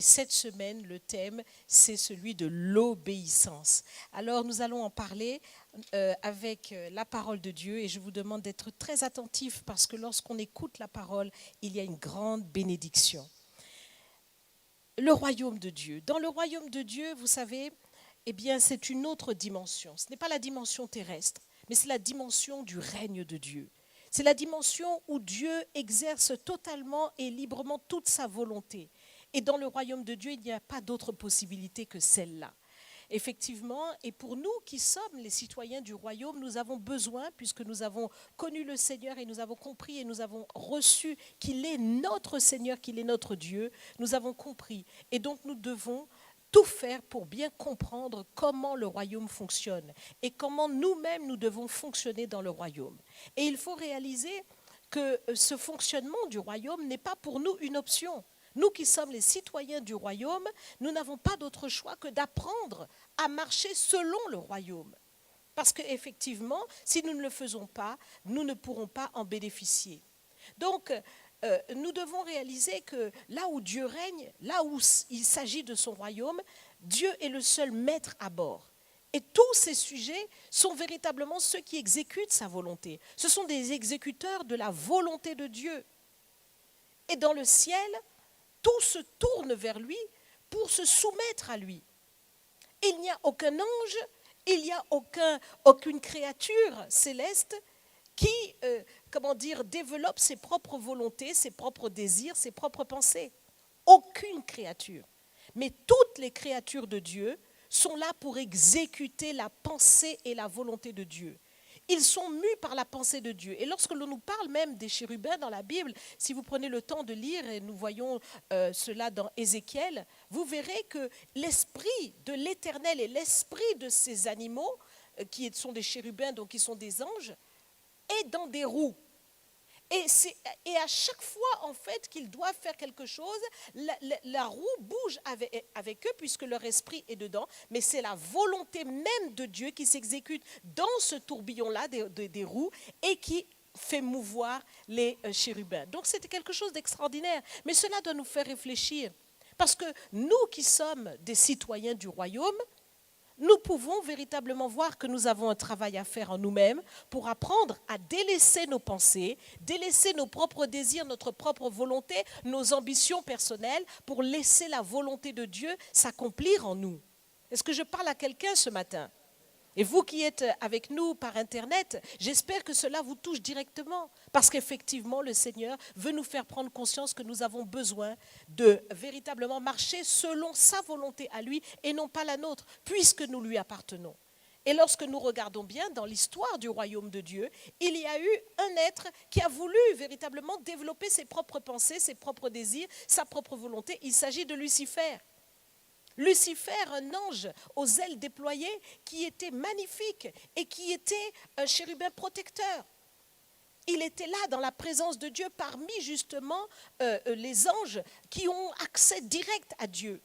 Cette semaine, le thème, c'est celui de l'obéissance. Alors, nous allons en parler avec la parole de Dieu et je vous demande d'être très attentifs parce que lorsqu'on écoute la parole, il y a une grande bénédiction. Le royaume de Dieu. Dans le royaume de Dieu, vous savez, eh bien, c'est une autre dimension. Ce n'est pas la dimension terrestre, mais c'est la dimension du règne de Dieu. C'est la dimension où Dieu exerce totalement et librement toute sa volonté. Et dans le royaume de Dieu, il n'y a pas d'autre possibilité que celle-là. Effectivement, et pour nous qui sommes les citoyens du royaume, nous avons besoin, puisque nous avons connu le Seigneur et nous avons compris et nous avons reçu qu'il est notre Seigneur, qu'il est notre Dieu, nous avons compris. Et donc nous devons tout faire pour bien comprendre comment le royaume fonctionne et comment nous-mêmes nous devons fonctionner dans le royaume. Et il faut réaliser que ce fonctionnement du royaume n'est pas pour nous une option. Nous qui sommes les citoyens du royaume, nous n'avons pas d'autre choix que d'apprendre à marcher selon le royaume. Parce qu'effectivement, si nous ne le faisons pas, nous ne pourrons pas en bénéficier. Donc, nous devons réaliser que là où Dieu règne, là où il s'agit de son royaume, Dieu est le seul maître à bord. Et tous ces sujets sont véritablement ceux qui exécutent sa volonté. Ce sont des exécuteurs de la volonté de Dieu. Et dans le ciel, tout se tourne vers lui pour se soumettre à lui. Il n'y a aucun ange, il n'y a aucune créature céleste qui, développe ses propres volontés, ses propres désirs, ses propres pensées. Aucune créature. Mais toutes les créatures de Dieu sont là pour exécuter la pensée et la volonté de Dieu. Ils sont mus par la pensée de Dieu. Et lorsque l'on nous parle même des chérubins dans la Bible, si vous prenez le temps de lire, et nous voyons cela dans Ézéchiel, vous verrez que l'esprit de l'Éternel et l'esprit de ces animaux, qui sont des chérubins, donc qui sont des anges, est dans des roues. Et à chaque fois, en fait, qu'ils doivent faire quelque chose, la roue bouge avec eux, puisque leur esprit est dedans, mais c'est la volonté même de Dieu qui s'exécute dans ce tourbillon-là des roues et qui fait mouvoir les chérubins. Donc, c'était quelque chose d'extraordinaire. Mais cela doit nous faire réfléchir, parce que nous qui sommes des citoyens du royaume, nous pouvons véritablement voir que nous avons un travail à faire en nous-mêmes pour apprendre à délaisser nos pensées, délaisser nos propres désirs, notre propre volonté, nos ambitions personnelles, pour laisser la volonté de Dieu s'accomplir en nous. Est-ce que je parle à quelqu'un ce matin ? Et vous qui êtes avec nous par Internet, j'espère que cela vous touche directement. Parce qu'effectivement, le Seigneur veut nous faire prendre conscience que nous avons besoin de véritablement marcher selon sa volonté à lui et non pas la nôtre, puisque nous lui appartenons. Et lorsque nous regardons bien dans l'histoire du royaume de Dieu, il y a eu un être qui a voulu véritablement développer ses propres pensées, ses propres désirs, sa propre volonté. Il s'agit de Lucifer. Lucifer, un ange aux ailes déployées qui était magnifique et qui était un chérubin protecteur. Il était là dans la présence de Dieu parmi justement les anges qui ont accès direct à Dieu.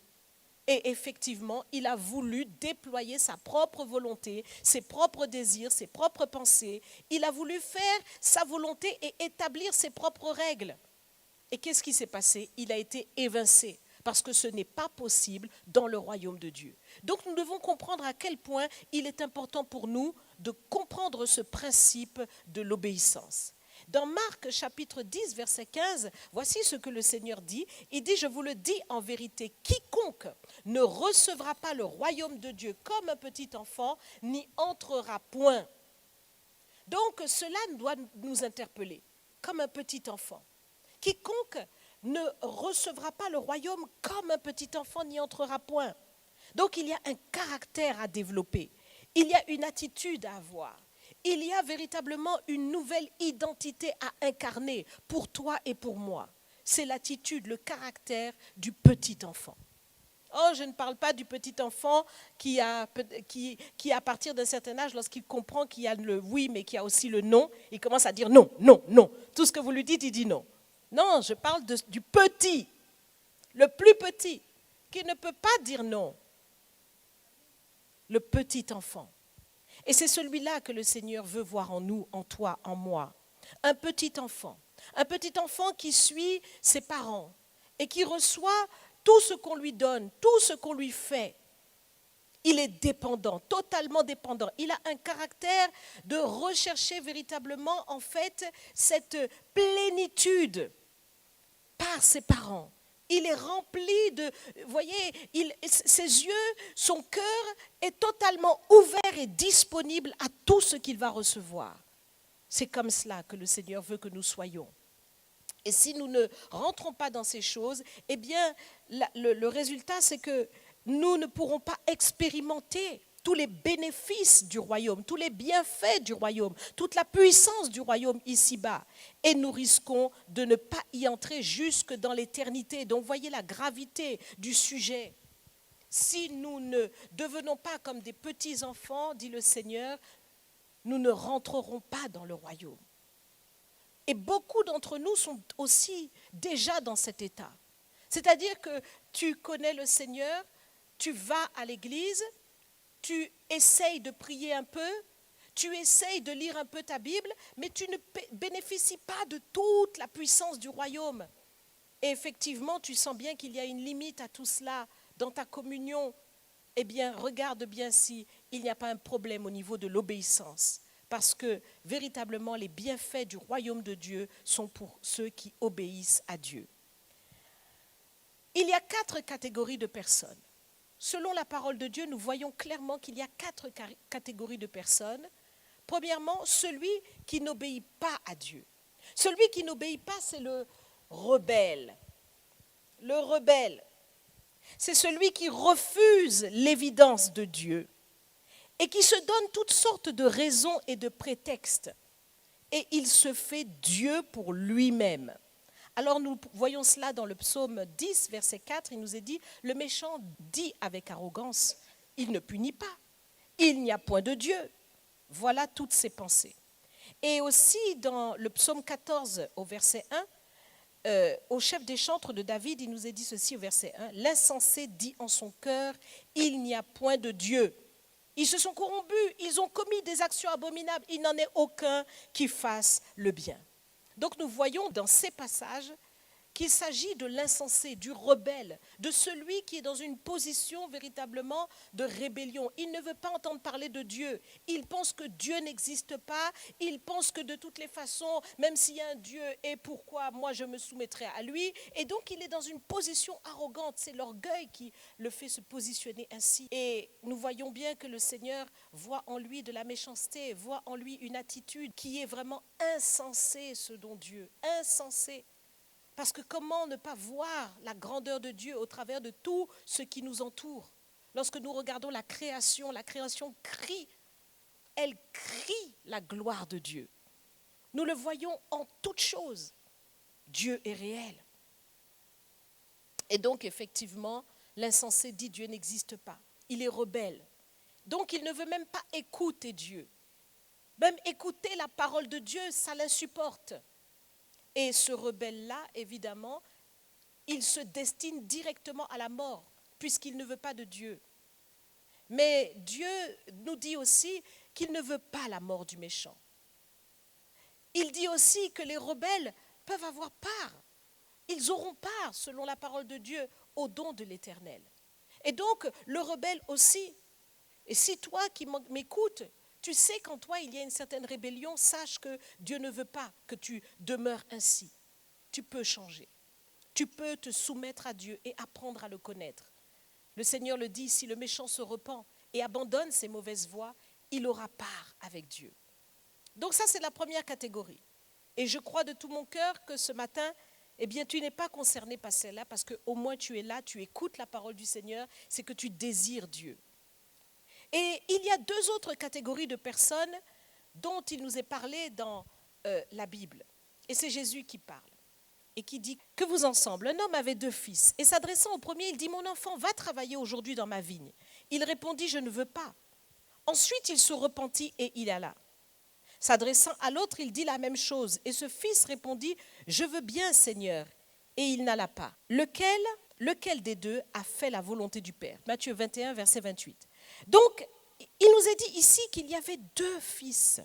Et effectivement, il a voulu déployer sa propre volonté, ses propres désirs, ses propres pensées. Il a voulu faire sa volonté et établir ses propres règles. Et qu'est-ce qui s'est passé ? Il a été évincé. Parce que ce n'est pas possible dans le royaume de Dieu. Donc nous devons comprendre à quel point il est important pour nous de comprendre ce principe de l'obéissance. Dans Marc chapitre 10, verset 15, voici ce que le Seigneur dit. Il dit, je vous le dis en vérité, quiconque ne recevra pas le royaume de Dieu comme un petit enfant, n'y entrera point. Donc cela doit nous interpeller, comme un petit enfant. Quiconque ne recevra pas le royaume comme un petit enfant n'y entrera point. Donc il y a un caractère à développer, il y a une attitude à avoir, il y a véritablement une nouvelle identité à incarner pour toi et pour moi. C'est l'attitude, le caractère du petit enfant. Oh, je ne parle pas du petit enfant qui à partir d'un certain âge, lorsqu'il comprend qu'il y a le oui, mais qu'il y a aussi le non, il commence à dire non, non, non. Tout ce que vous lui dites, il dit non. Non, je parle du petit, le plus petit, qui ne peut pas dire non. Le petit enfant. Et c'est celui-là que le Seigneur veut voir en nous, en toi, en moi. Un petit enfant qui suit ses parents et qui reçoit tout ce qu'on lui donne, tout ce qu'on lui fait, il est dépendant, totalement dépendant. Il a un caractère de rechercher véritablement, en fait, cette plénitude par ses parents. Il est rempli de, vous voyez, ses yeux, son cœur est totalement ouvert et disponible à tout ce qu'il va recevoir. C'est comme cela que le Seigneur veut que nous soyons. Et si nous ne rentrons pas dans ces choses, eh bien, le résultat, c'est que nous ne pourrons pas expérimenter tous les bénéfices du royaume, tous les bienfaits du royaume, toute la puissance du royaume ici-bas. Et nous risquons de ne pas y entrer jusque dans l'éternité. Donc, voyez la gravité du sujet. Si nous ne devenons pas comme des petits-enfants, dit le Seigneur, nous ne rentrerons pas dans le royaume. Et beaucoup d'entre nous sont aussi déjà dans cet état. C'est-à-dire que tu connais le Seigneur, tu vas à l'église, tu essayes de prier un peu, tu essayes de lire un peu ta Bible, mais tu ne bénéficies pas de toute la puissance du royaume. Et effectivement, tu sens bien qu'il y a une limite à tout cela dans ta communion. Eh bien, regarde bien s'il n'y a pas un problème au niveau de l'obéissance. Parce que véritablement, les bienfaits du royaume de Dieu sont pour ceux qui obéissent à Dieu. Il y a 4 catégories de personnes. Selon la parole de Dieu, nous voyons clairement qu'il y a 4 catégories de personnes. Premièrement, celui qui n'obéit pas à Dieu. Celui qui n'obéit pas, c'est le rebelle. Le rebelle, c'est celui qui refuse l'évidence de Dieu et qui se donne toutes sortes de raisons et de prétextes. Et il se fait Dieu pour lui-même. Alors nous voyons cela dans le psaume 10, verset 4, il nous est dit, le méchant dit avec arrogance, il ne punit pas, il n'y a point de Dieu. Voilà toutes ses pensées. Et aussi dans le psaume 14 au verset 1, au chef des chantres de David, il nous est dit ceci au verset 1, l'insensé dit en son cœur, il n'y a point de Dieu. Ils se sont corrompus, ils ont commis des actions abominables, il n'en est aucun qui fasse le bien. Donc nous voyons dans ces passages qu'il s'agit de l'insensé, du rebelle, de celui qui est dans une position véritablement de rébellion. Il ne veut pas entendre parler de Dieu. Il pense que Dieu n'existe pas. Il pense que de toutes les façons, même s'il y a un Dieu, et pourquoi moi je me soumettrai à lui. Et donc il est dans une position arrogante. C'est l'orgueil qui le fait se positionner ainsi. Et nous voyons bien que le Seigneur voit en lui de la méchanceté, voit en lui une attitude qui est vraiment insensée, selon Dieu. Insensée. Parce que comment ne pas voir la grandeur de Dieu au travers de tout ce qui nous entoure? Lorsque nous regardons la création crie, elle crie la gloire de Dieu. Nous le voyons en toutes choses. Dieu est réel. Et donc, effectivement, l'insensé dit Dieu n'existe pas. Il est rebelle. Donc, il ne veut même pas écouter Dieu. Même écouter la parole de Dieu, ça l'insupporte. Et ce rebelle-là, évidemment, il se destine directement à la mort, puisqu'il ne veut pas de Dieu. Mais Dieu nous dit aussi qu'il ne veut pas la mort du méchant. Il dit aussi que les rebelles peuvent avoir part. Ils auront part, selon la parole de Dieu, au don de l'Éternel. Et donc, le rebelle aussi. Et si toi qui m'écoutes, tu sais qu'en toi, il y a une certaine rébellion, sache que Dieu ne veut pas que tu demeures ainsi. Tu peux changer. Tu peux te soumettre à Dieu et apprendre à le connaître. Le Seigneur le dit, si le méchant se repent et abandonne ses mauvaises voies, il aura part avec Dieu. Donc ça, c'est la première catégorie. Et je crois de tout mon cœur que ce matin, eh bien, tu n'es pas concerné par celle-là parce qu'au moins tu es là, tu écoutes la parole du Seigneur, c'est que tu désires Dieu. Et il y a 2 autres catégories de personnes dont il nous est parlé dans la Bible. Et c'est Jésus qui parle et qui dit que vous ensemble, un homme avait 2 fils. Et s'adressant au premier, il dit, mon enfant, va travailler aujourd'hui dans ma vigne. Il répondit, je ne veux pas. Ensuite, il se repentit et il alla. S'adressant à l'autre, il dit la même chose. Et ce fils répondit, je veux bien, Seigneur. Et il n'alla pas. Lequel des 2 a fait la volonté du Père? Matthieu 21, verset 28. Donc, il nous est dit ici qu'il y avait 2 fils.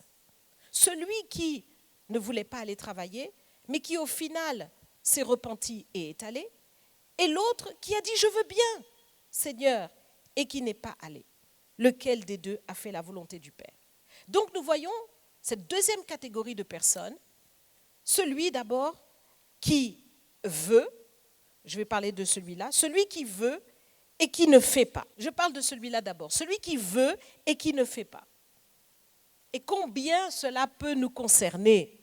Celui qui ne voulait pas aller travailler, mais qui au final s'est repenti et est allé, et l'autre qui a dit « Je veux bien, Seigneur », et qui n'est pas allé. Lequel des deux a fait la volonté du Père? Donc nous voyons cette deuxième catégorie de personnes, celui d'abord qui veut, je vais parler de celui-là, celui qui veut et qui ne fait pas. Je parle de celui-là d'abord, celui qui veut et qui ne fait pas. Et combien cela peut nous concerner?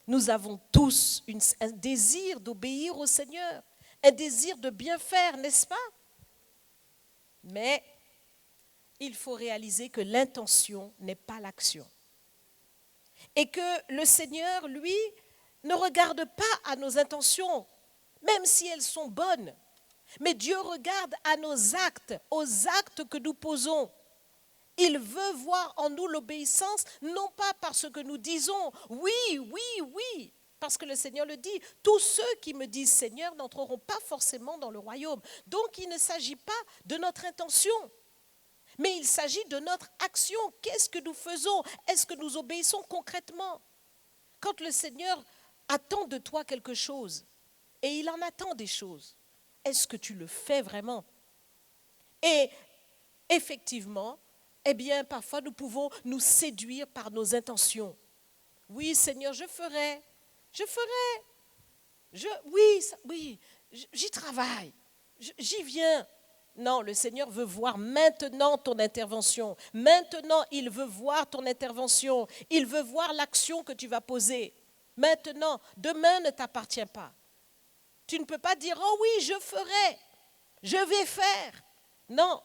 Nous avons tous un désir d'obéir au Seigneur, un désir de bien faire, n'est-ce pas? Mais il faut réaliser que l'intention n'est pas l'action. Et que le Seigneur, lui, ne regarde pas à nos intentions, même si elles sont bonnes. Mais Dieu regarde à nos actes, aux actes que nous posons. Il veut voir en nous l'obéissance, non pas parce que nous disons « oui, oui, oui », parce que le Seigneur le dit, tous ceux qui me disent « Seigneur » n'entreront pas forcément dans le royaume. Donc il ne s'agit pas de notre intention, mais il s'agit de notre action. Qu'est-ce que nous faisons? Est-ce que nous obéissons concrètement? Quand le Seigneur attend de toi quelque chose, et il en attend des choses, est-ce que tu le fais vraiment? Et effectivement, eh bien, parfois nous pouvons nous séduire par nos intentions. Oui, Seigneur, je ferai, oui, j'y travaille, j'y viens. Non, le Seigneur veut voir maintenant ton intervention. Maintenant, il veut voir ton intervention. Il veut voir l'action que tu vas poser. Maintenant, demain ne t'appartient pas. Tu ne peux pas dire, oh oui, je ferai, je vais faire. Non,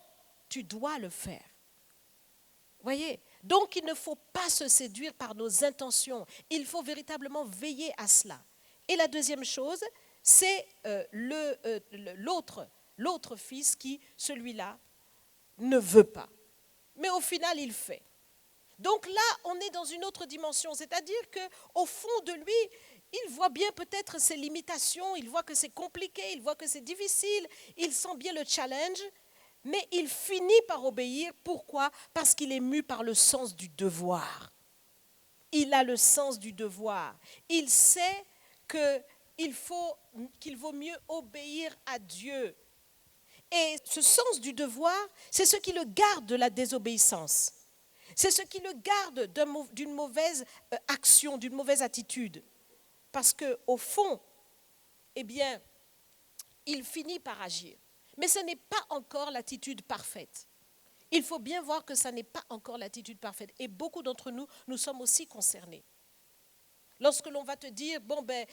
tu dois le faire. Voyez, donc il ne faut pas se séduire par nos intentions. Il faut véritablement veiller à cela. Et la deuxième chose, c'est l'autre fils qui, celui-là, ne veut pas. Mais au final, il fait. Donc là, on est dans une autre dimension. C'est-à-dire qu'au fond de lui, il voit bien peut-être ses limitations, il voit que c'est compliqué, il voit que c'est difficile, il sent bien le challenge, mais il finit par obéir. Pourquoi? Parce qu'il est mu par le sens du devoir. Il a le sens du devoir. Il sait qu'il vaut mieux obéir à Dieu. Et ce sens du devoir, c'est ce qui le garde de la désobéissance. C'est ce qui le garde d'une mauvaise action, d'une mauvaise attitude. Parce qu'au fond, eh bien, il finit par agir. Mais ce n'est pas encore l'attitude parfaite. Il faut bien voir que ce n'est pas encore l'attitude parfaite. Et beaucoup d'entre nous, nous sommes aussi concernés. Lorsque l'on va te dire, bon ben,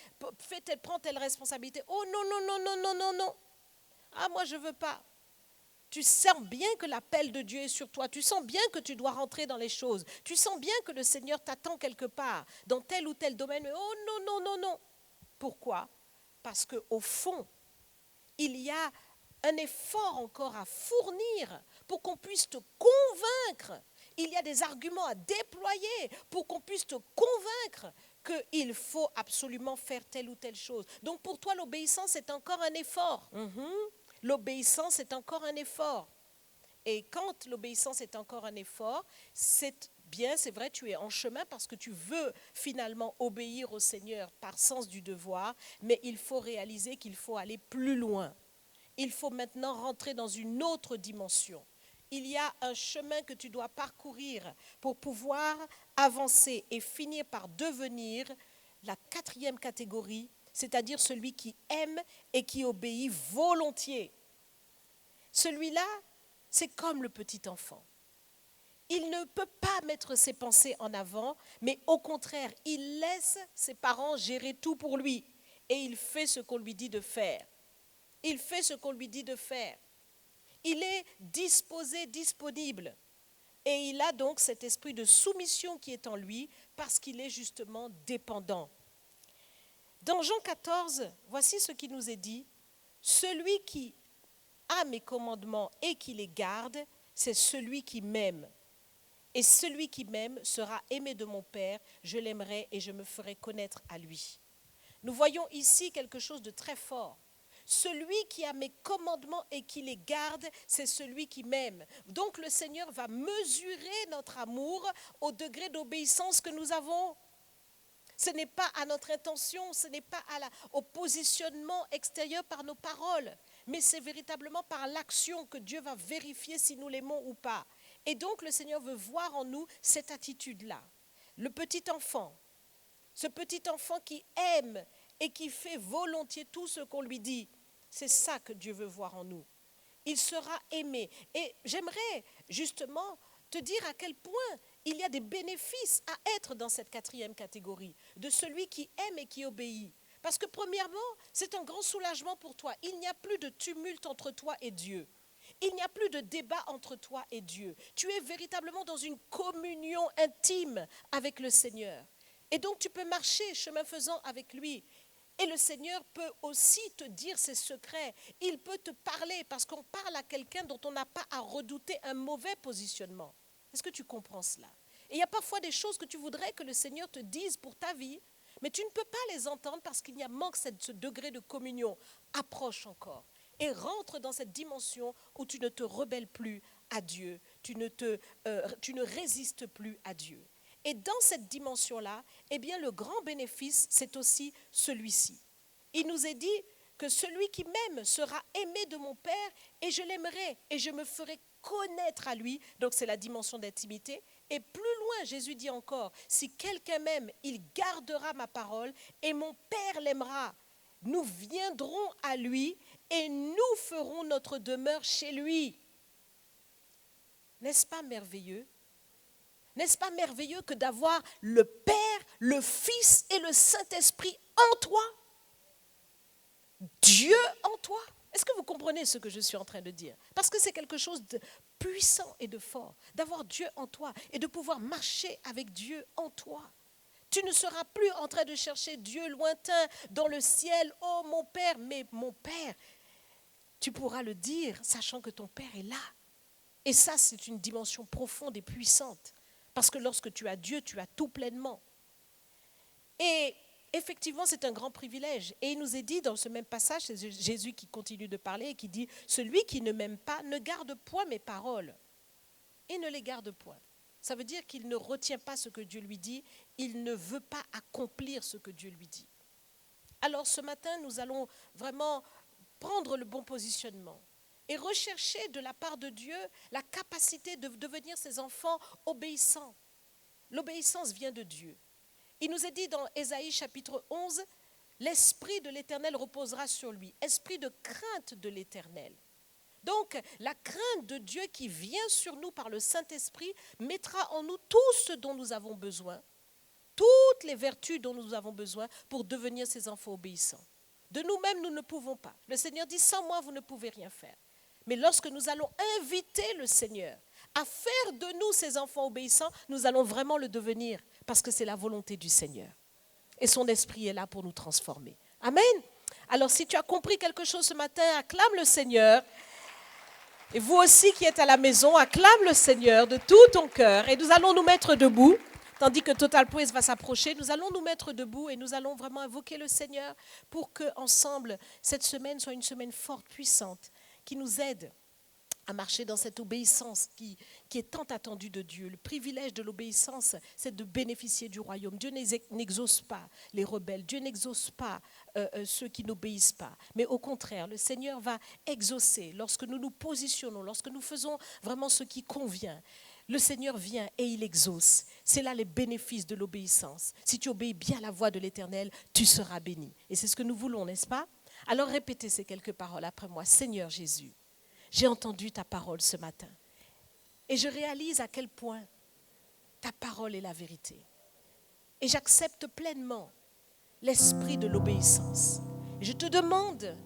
prends telle responsabilité. Oh non, non, non, non, non, non, non. Ah, moi je ne veux pas. Tu sens bien que l'appel de Dieu est sur toi. Tu sens bien que tu dois rentrer dans les choses. Tu sens bien que le Seigneur t'attend quelque part, dans tel ou tel domaine. Mais oh non, non, non, non. Pourquoi? Parce qu'au fond, il y a un effort encore à fournir pour qu'on puisse te convaincre. Il y a des arguments à déployer pour qu'on puisse te convaincre qu'il faut absolument faire telle ou telle chose. Donc pour toi, l'obéissance est encore un effort. L'obéissance est encore un effort. Et quand l'obéissance est encore un effort, c'est bien, c'est vrai, tu es en chemin parce que tu veux finalement obéir au Seigneur par sens du devoir, mais il faut réaliser qu'il faut aller plus loin. Il faut maintenant rentrer dans une autre dimension. Il y a un chemin que tu dois parcourir pour pouvoir avancer et finir par devenir la 4e catégorie, c'est-à-dire celui qui aime et qui obéit volontiers. Celui-là, c'est comme le petit enfant. Il ne peut pas mettre ses pensées en avant, mais au contraire, il laisse ses parents gérer tout pour lui et il fait ce qu'on lui dit de faire. Il fait ce qu'on lui dit de faire. Il est disposé, disponible. Et il a donc cet esprit de soumission qui est en lui parce qu'il est justement dépendant. Dans Jean 14, voici ce qui nous est dit. Celui qui a mes commandements et qui les garde, c'est celui qui m'aime. Et celui qui m'aime sera aimé de mon Père, je l'aimerai et je me ferai connaître à lui. Nous voyons ici quelque chose de très fort. Celui qui a mes commandements et qui les garde, c'est celui qui m'aime. Donc le Seigneur va mesurer notre amour au degré d'obéissance que nous avons. Ce n'est pas à notre intention, ce n'est pas au positionnement extérieur par nos paroles, mais c'est véritablement par l'action que Dieu va vérifier si nous l'aimons ou pas. Et donc le Seigneur veut voir en nous cette attitude-là. Le petit enfant, ce petit enfant qui aime et qui fait volontiers tout ce qu'on lui dit, c'est ça que Dieu veut voir en nous. Il sera aimé. Et j'aimerais justement te dire à quel point il y a des bénéfices à être dans cette 4e catégorie, de celui qui aime et qui obéit. Parce que premièrement, c'est un grand soulagement pour toi. Il n'y a plus de tumulte entre toi et Dieu. Il n'y a plus de débat entre toi et Dieu. Tu es véritablement dans une communion intime avec le Seigneur. Et donc tu peux marcher chemin faisant avec lui. Et le Seigneur peut aussi te dire ses secrets. Il peut te parler parce qu'on parle à quelqu'un dont on n'a pas à redouter un mauvais positionnement. Est-ce que tu comprends cela? Et il y a parfois des choses que tu voudrais que le Seigneur te dise pour ta vie, mais tu ne peux pas les entendre parce qu'il y a manque ce degré de communion. Approche encore et rentre dans cette dimension où tu ne te rebelles plus à Dieu, tu ne résistes plus à Dieu. Et dans cette dimension-là, eh bien, le grand bénéfice, c'est aussi celui-ci. Il nous est dit que celui qui m'aime sera aimé de mon Père et je l'aimerai et je me ferai connaître à lui. Donc c'est la dimension d'intimité. Et plus loin, Jésus dit encore, si quelqu'un m'aime, il gardera ma parole et mon Père l'aimera. Nous viendrons à lui et nous ferons notre demeure chez lui. N'est-ce pas merveilleux? N'est-ce pas merveilleux que d'avoir le Père, le Fils et le Saint-Esprit en toi? Dieu en toi? Est-ce que vous comprenez ce que je suis en train de dire? Parce que c'est quelque chose de puissant et de fort, d'avoir Dieu en toi et de pouvoir marcher avec Dieu en toi. Tu ne seras plus en train de chercher Dieu lointain dans le ciel. Oh mon Père, mais mon Père, tu pourras le dire sachant que ton Père est là. Et ça, c'est une dimension profonde et puissante. Parce que lorsque tu as Dieu, tu as tout pleinement. Et effectivement, c'est un grand privilège. Et il nous est dit dans ce même passage, c'est Jésus qui continue de parler et qui dit « Celui qui ne m'aime pas ne garde point mes paroles. » Et ne les garde point. Ça veut dire qu'il ne retient pas ce que Dieu lui dit. Il ne veut pas accomplir ce que Dieu lui dit. Alors ce matin, nous allons vraiment prendre le bon positionnement et rechercher de la part de Dieu la capacité de devenir ses enfants obéissants. L'obéissance vient de Dieu. Il nous est dit dans Ésaïe chapitre 11, « L'Esprit de l'Éternel reposera sur lui, esprit de crainte de l'Éternel. » Donc, la crainte de Dieu qui vient sur nous par le Saint-Esprit mettra en nous tout ce dont nous avons besoin, toutes les vertus dont nous avons besoin pour devenir ses enfants obéissants. De nous-mêmes, nous ne pouvons pas. Le Seigneur dit, sans moi, vous ne pouvez rien faire. Mais lorsque nous allons inviter le Seigneur à faire de nous ses enfants obéissants, nous allons vraiment le devenir parce que c'est la volonté du Seigneur. Et son esprit est là pour nous transformer. Amen. Alors si tu as compris quelque chose ce matin, acclame le Seigneur. Et vous aussi qui êtes à la maison, acclame le Seigneur de tout ton cœur. Et nous allons nous mettre debout. Tandis que Total Praise va s'approcher, nous allons nous mettre debout et nous allons vraiment invoquer le Seigneur pour qu'ensemble, cette semaine soit une semaine forte, puissante, qui nous aide à marcher dans cette obéissance qui est tant attendue de Dieu. Le privilège de l'obéissance, c'est de bénéficier du royaume. Dieu n'exauce pas les rebelles, Dieu n'exauce pas ceux qui n'obéissent pas. Mais au contraire, le Seigneur va exaucer lorsque nous nous positionnons, lorsque nous faisons vraiment ce qui convient. Le Seigneur vient et il exauce. C'est là les bénéfices de l'obéissance. Si tu obéis bien à la voix de l'Éternel, tu seras béni. Et c'est ce que nous voulons, n'est-ce pas? Alors répétez ces quelques paroles après moi. Seigneur Jésus, j'ai entendu ta parole ce matin. Et je réalise à quel point ta parole est la vérité. Et j'accepte pleinement l'esprit de l'obéissance. Et je te demande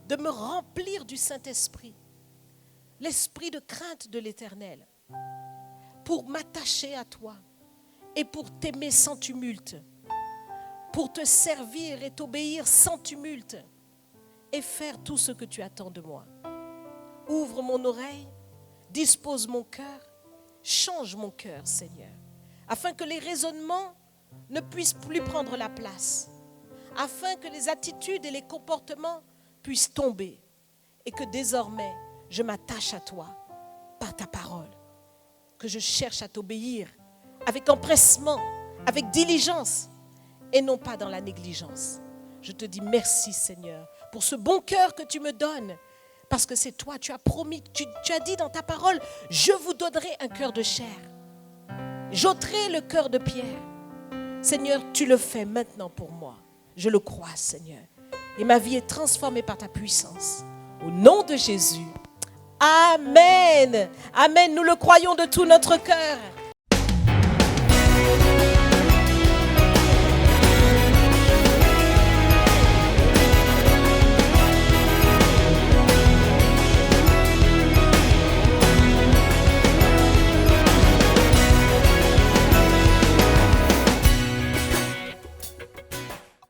de me remplir du Saint-Esprit, l'esprit de crainte de l'Éternel, pour m'attacher à toi et pour t'aimer sans tumulte, pour te servir et t'obéir sans tumulte et faire tout ce que tu attends de moi. Ouvre mon oreille, dispose mon cœur, change mon cœur, Seigneur, afin que les raisonnements ne puissent plus prendre la place, afin que les attitudes et les comportements puissent tomber et que désormais je m'attache à toi par ta parole, que je cherche à t'obéir avec empressement, avec diligence et non pas dans la négligence. Je te dis merci Seigneur pour ce bon cœur que tu me donnes. Parce que c'est toi, tu as promis, tu as dit dans ta parole, je vous donnerai un cœur de chair. J'ôterai le cœur de pierre. Seigneur, tu le fais maintenant pour moi. Je le crois, Seigneur. Et ma vie est transformée par ta puissance. Au nom de Jésus. Amen. Amen. Nous le croyons de tout notre cœur.